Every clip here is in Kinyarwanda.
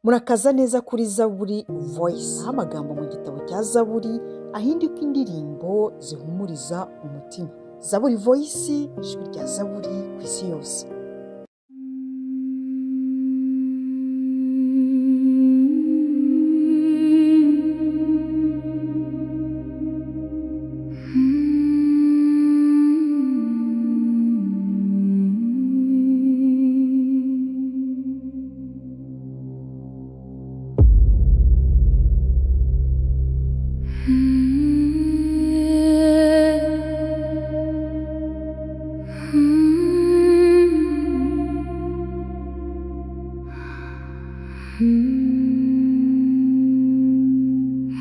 Murakaza neza kuri Zaburi Voice, aho amagambo mu gitabo cya Zaburi ahinduka indirimbo zihumuriza umutima. Zaburi Voice, ijwi rya Zaburi ku isi yose.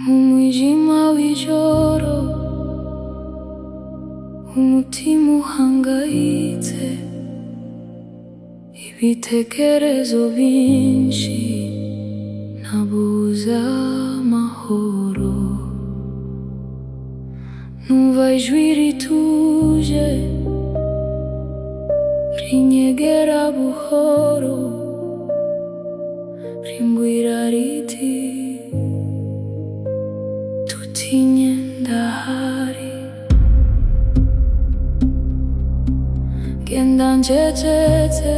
Umwijima w'ijoro, umutima uhangayitse, ibitekerezo byinshi, ntabuza amahoro. Numva ijwi rituje rinyegera buhoro, rimbwira riti tutinye ndahari. Genda ncecetse,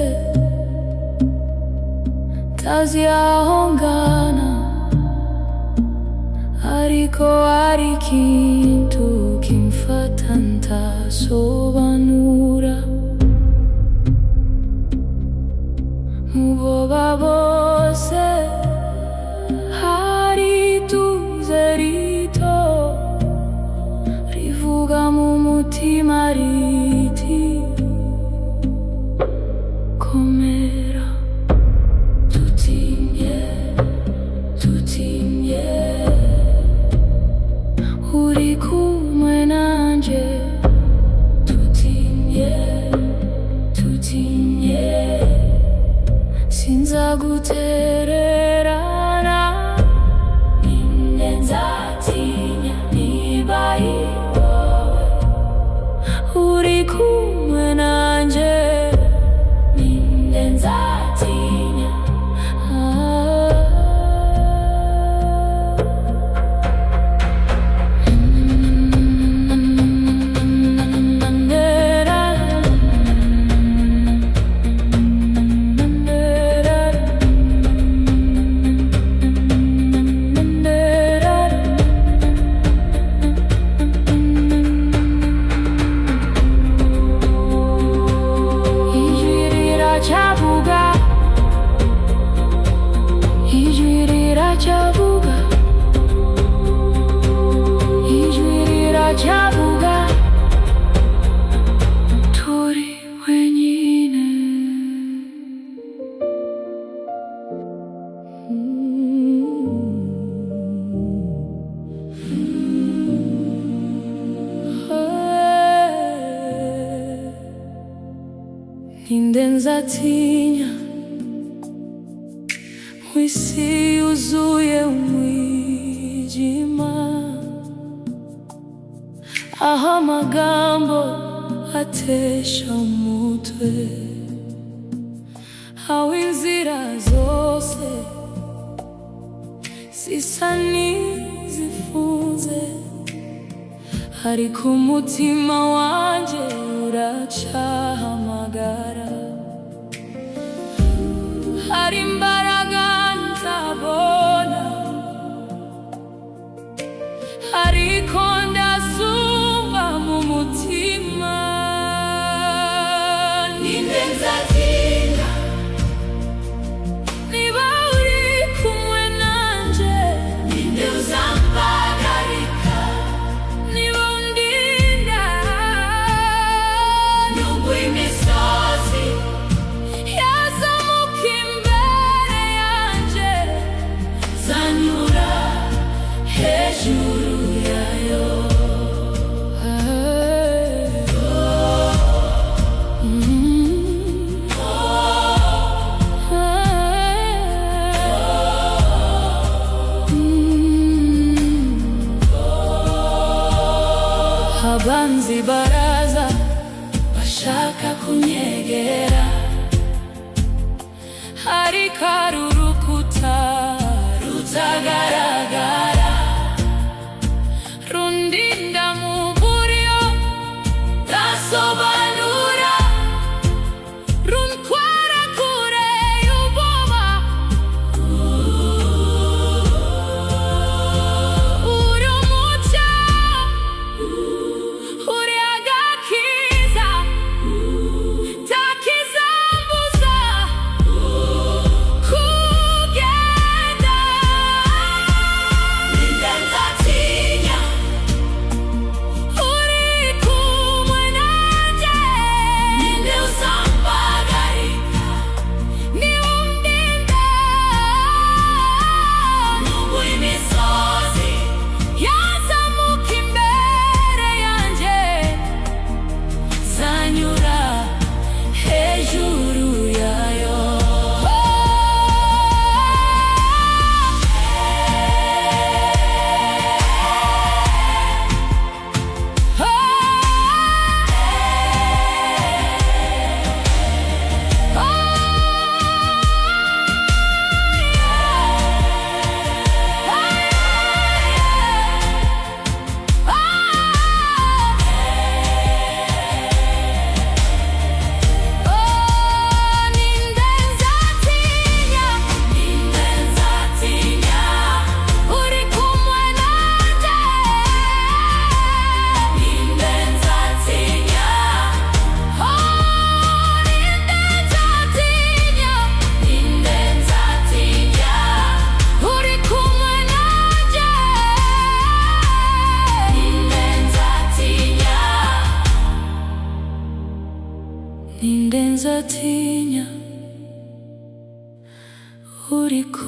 tazi aho ngana, ariko hari ikintu kimfata ntasobanura. Muboba bose hari ituze rito, rivuga mu mutima riti komera, tutinye, tutinye, uri kumwe nanje. Tutinye, tutinye, sinzagutererana. Ninde nzatinya niba ari wowe uri kumwe nanje. Ninde nzatinya, chabuga, turi wenyine. Ninde nzatinya mw'isi yuzuye umwijima, aho amagambo atesha umutwe, aho inzira zose zisa n'izifunze, ariko umutima wanje uracahamagara. Hari imbaraga ntabona, ariko ndasumba mu mutima. Ninde nzatinya niba uri kumwe nanje. Ninde uzambagarika niba undinda. Nubwo imisozi yazamuka imbere yanje, zanyura hejuru yayo. Abanzi baraza bashaka kunyegera, hari karurukuta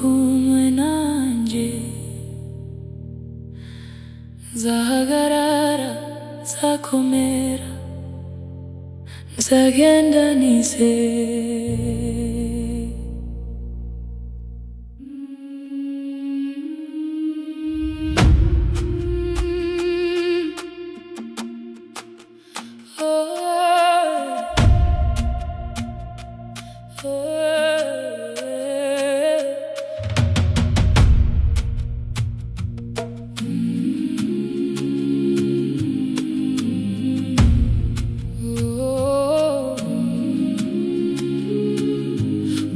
kumwe nanjye, nzahagarara, nzakomera, nzagenda nizeye.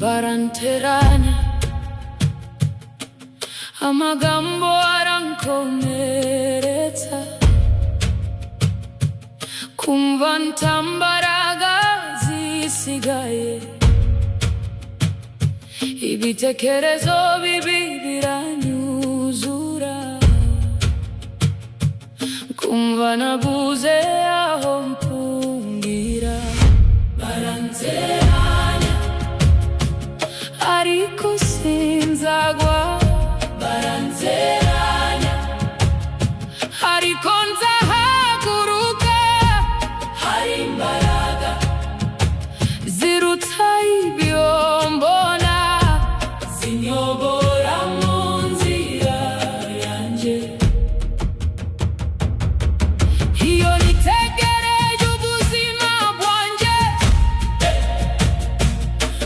Baranteranya, amagambo arankomeretsa, kumva nta mbaraga zisigaye, ibitekerezo bibi biranyuzura, kumva nabuze aho mpungira. Baranteranya ariko sinzagwa, baranteranya ariko nzahaguruka. Hari imbaraga ziruta ibyo mbona, zinyobora mu nzira yanjye. Iyo nitegereje ubuzima bwanjye,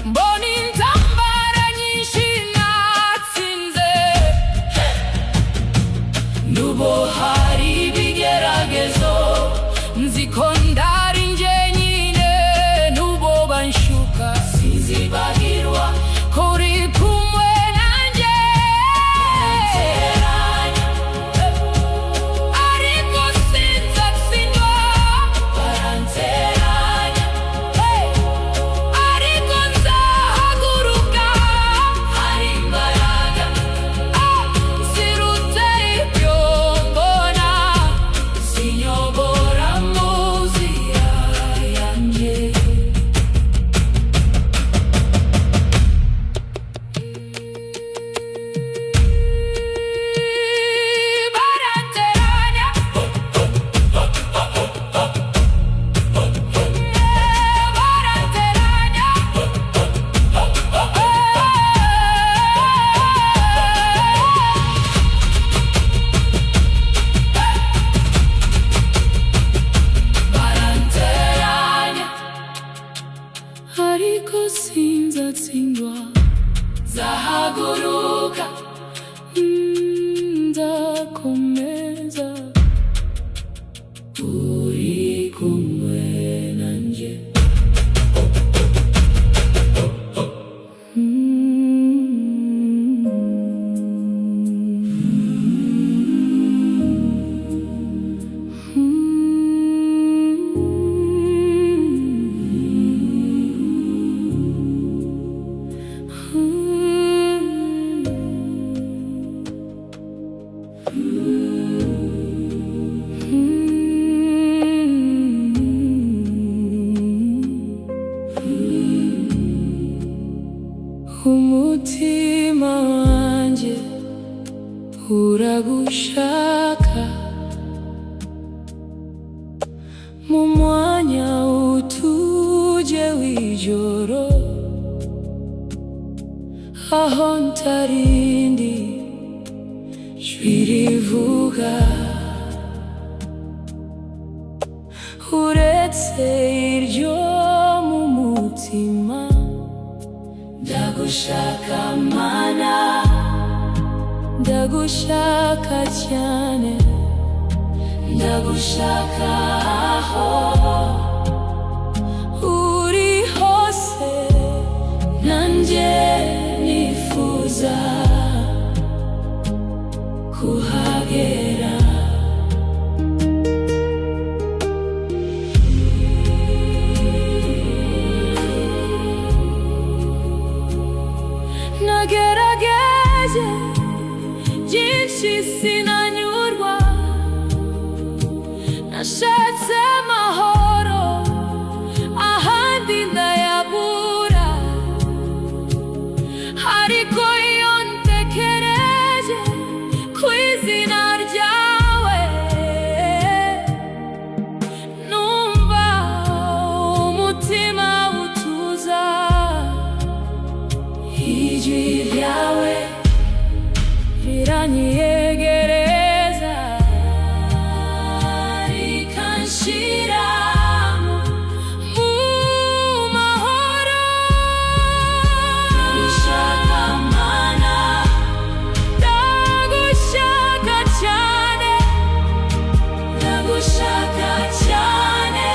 mbona intambara nyinshi natsinze. Nubwo hari ibigeragezo, nzi ko ndari njyenyine. Nubwo banshuka, sinzibagirwa ko uri kumwe nanjye. Ariko sinzatsindwa, baranteranya ariko nzahaguruka. Hari imbaraga ziruta ibyo mbona, zinyobora mu nzira yanjye. Baranteranya baranteranya baranteranya ariko sinzatsindwa, nzahaguruka, nzakomeza, uri kumwe nanjye. Umutima wanjye uragushaka, mu mwanya utuje w'ijoro, aho ntarindi jwi rivuga, uretse iryo mu mutima. Ndagushaka mana, ndagushaka cyane, ndagushaka aho uri hose. Nanjye nifuza kuhagera. Nagerageje byinshi sinanyurwa, nashatse amahoro ahandi ndayabura, ariko iyo rikanyegereza, rikanshira mu mahoro. Ndagushaka Mana, ndagushaka cyane, ndagushaka cyane.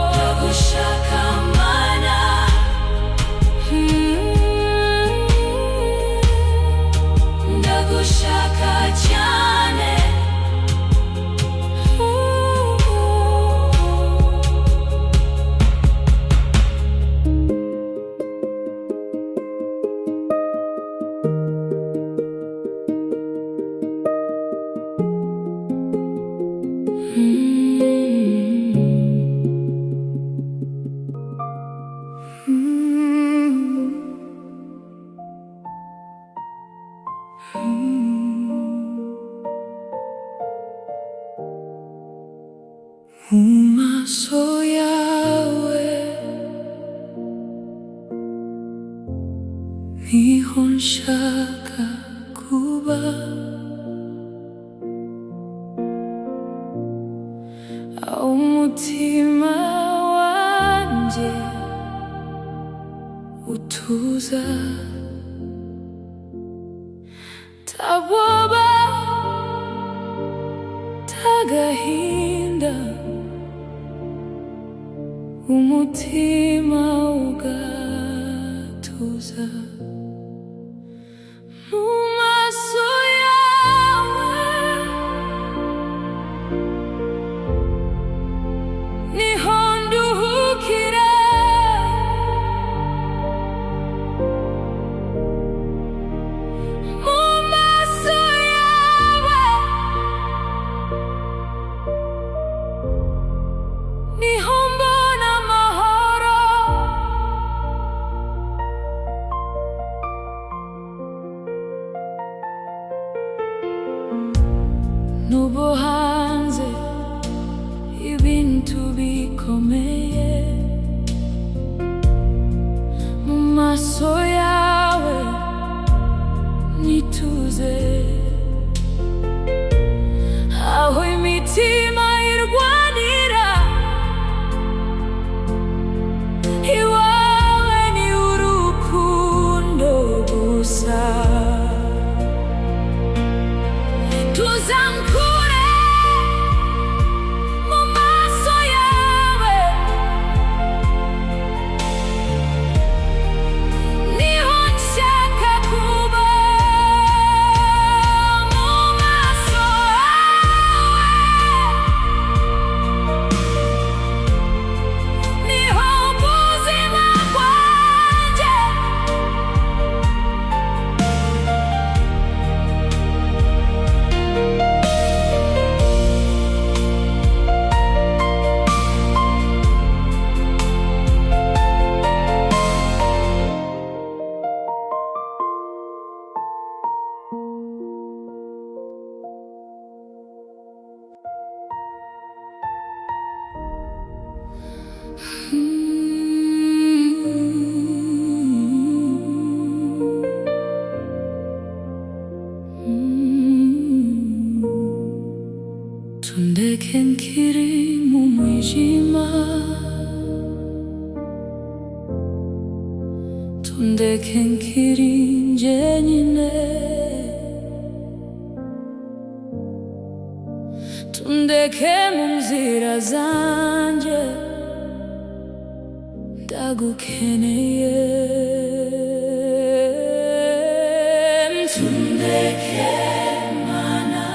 Ndagushaka Mana, ndagushaka cyane. Mu maso yawe niho nshaka kuba, aho umutima wanjye utuza. Tabwoba, tagahinda, umutima ugatuza. Mu maso yawe niho nduhukira, mu maso yawe niho mbona amahoro. Nubwo hanze ibintu bikomeye, mu maso yawe nituze, aho imitima irwanira, iwawe ni urukundo gusa. Tuzankure mu maso yawe, niho nshaka kuba. Mu maso yawe niho ubuzima bwanjye tundeke nkiri mu mwijima, tundeke nkiri njyenyine, tundeke mu nzira zanjye, ndagukeneye. Tundeke Mana,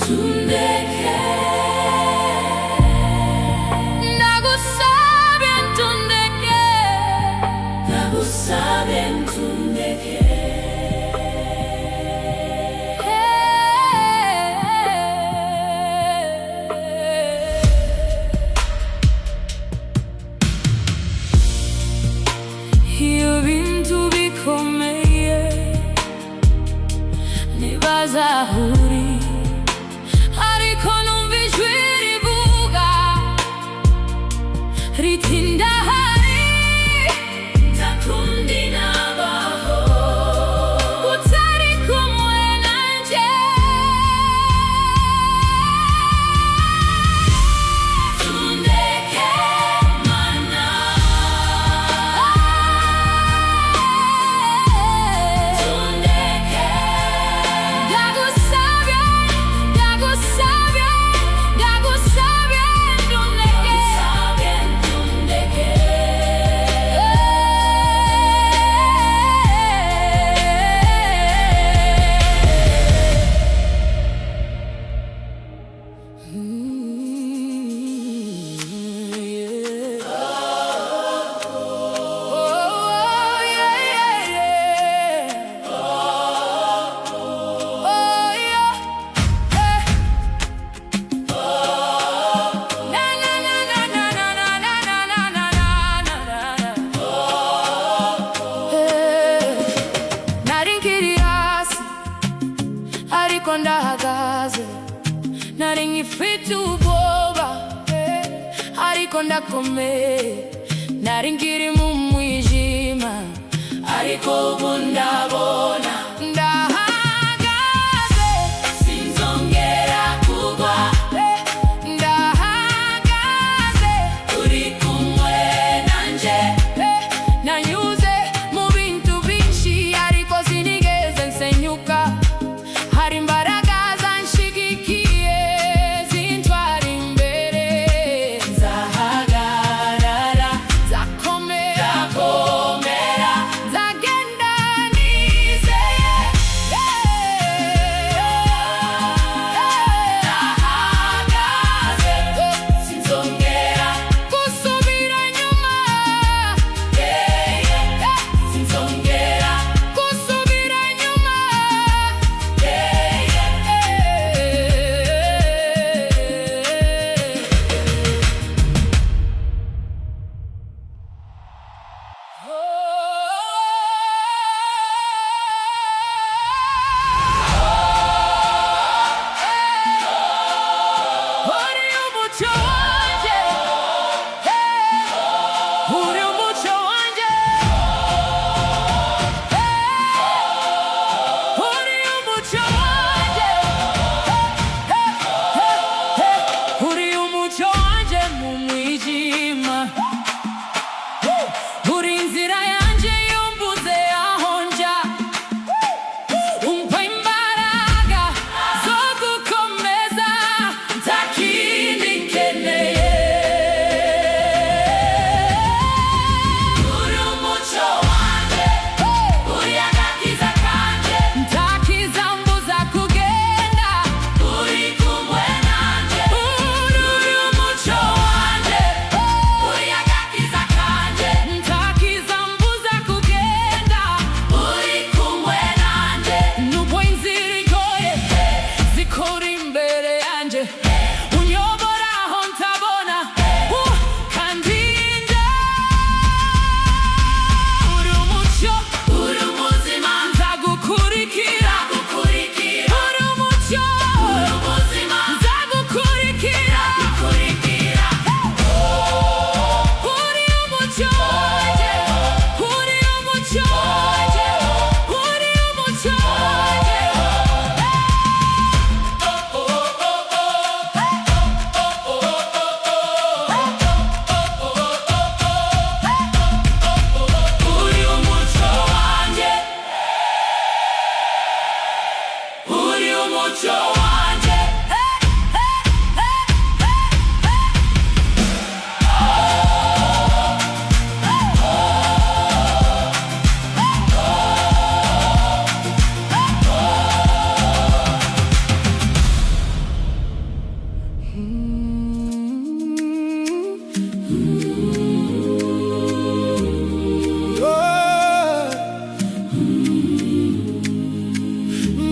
tundeke, ndagusabye tundeke, ndagusabye tundeke. Iyo bintu bikomeye ntibazahuri, ariko numva ijwi rivuga mfite ubwoba ariko ndakomeye, nari nkiri mu mwijima ariko ubu ndabona, ndahagaze sinzongera kugwa, ndahagaze uri kumwe nanje, nanyuze mu bintu byinshi ariko sinigeze nsenyuka, hari imbaraga zanshigikiye zintwara imbere, nzahagarara nzakomera, nzagenda nizeye, ndahagaze sinzongera gusubira inyuma, sinzongera gusubira inyuma. Uri umucyo wanjye, uri umucyo wanjye, uri umucyo wanjye, uri umucyo wanjye mu mwijima, uri inzira yanjye yumbuze aho njya, umpa imbaraga zo gukomeza, nta kindi nkeneye. Uri umucyo wanjye, uri agakiza kanjye, nta kizambuza kugenda, uri kumwe nanjye. Uri umucyo wanjye, uri agakiza kanjye, nta kizambuza kugenda, uri kumwe nanjye. Nubwo inzira igoye zikora imbere yanjye, unyobora aho ntabona, ukandinda. Uri umucyo, uri ubuzima, nzagukurikira, uri umucyo, uri ubuzima, nzagukurikira, uri umucyo wanjye, uri umucyo wanjye, uri umucyo wanjye. Uri umucyo wanjye, uri umucyo wanjye.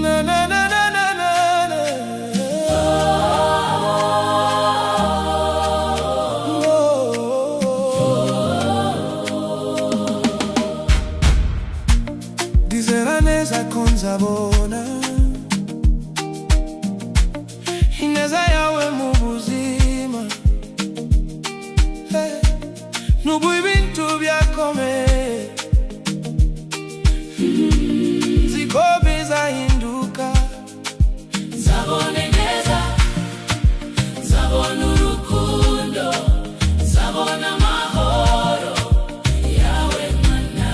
Na na na na na na na. Dizera neza ko nzabona ineza yawe mu buzima, nubwo ibintu byakomeye nziko bizahinduka, Nzabona neza, nzabona urukundo, nzabona amahoro yawe Mana.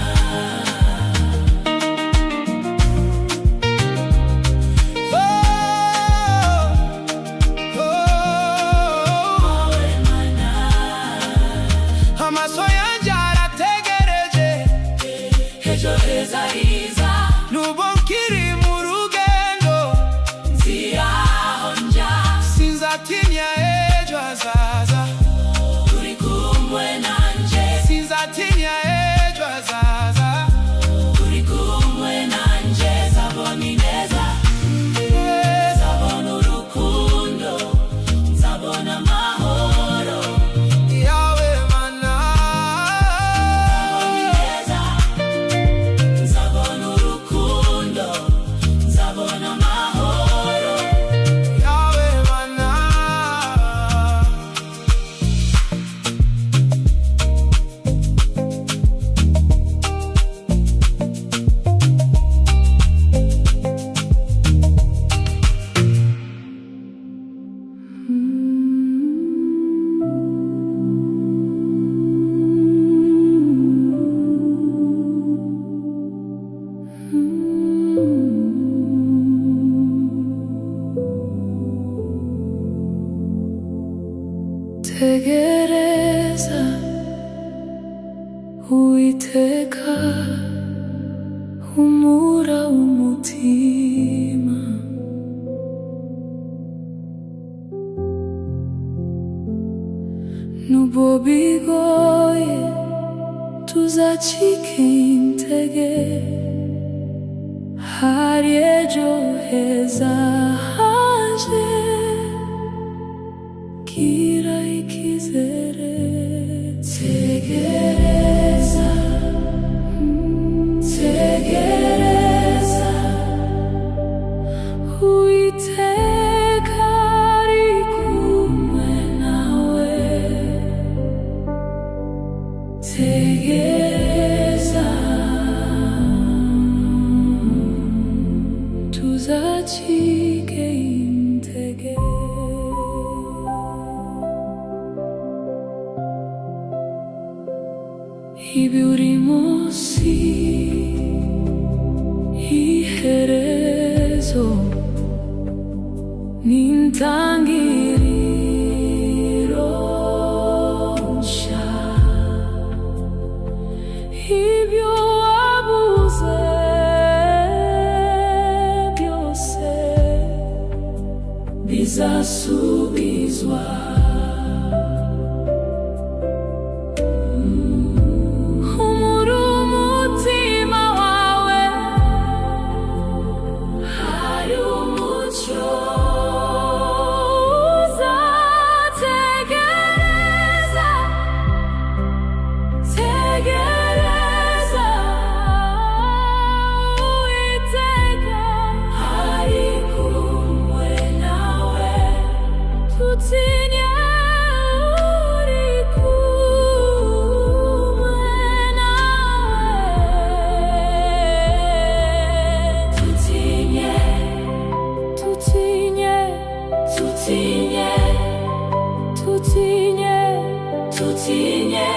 amaso yanjye arategereje Ejo heza hiza, nubwo nkiri mu rugendo, nzira aho njya, sinzatinya ejo hazaza, uri kumwe nanjye, sinzatinya ejo hazaza, uri kumwe nanjye. Nzabona ineza, nzabona urukundo, nzabona amahoro yawe Mana. neza, nzabona tegereza Uwiteka humura umutima nubwo bigoye tuzacike intege hari ejo heza haje gira ikizere tegereza tegereza Uwiteka ari kumwe nawe tegereza tuzacike intege ibi uri munsi iherezo n'intangiriro nshya ibyo wabuze byose bizasubizwa tutinye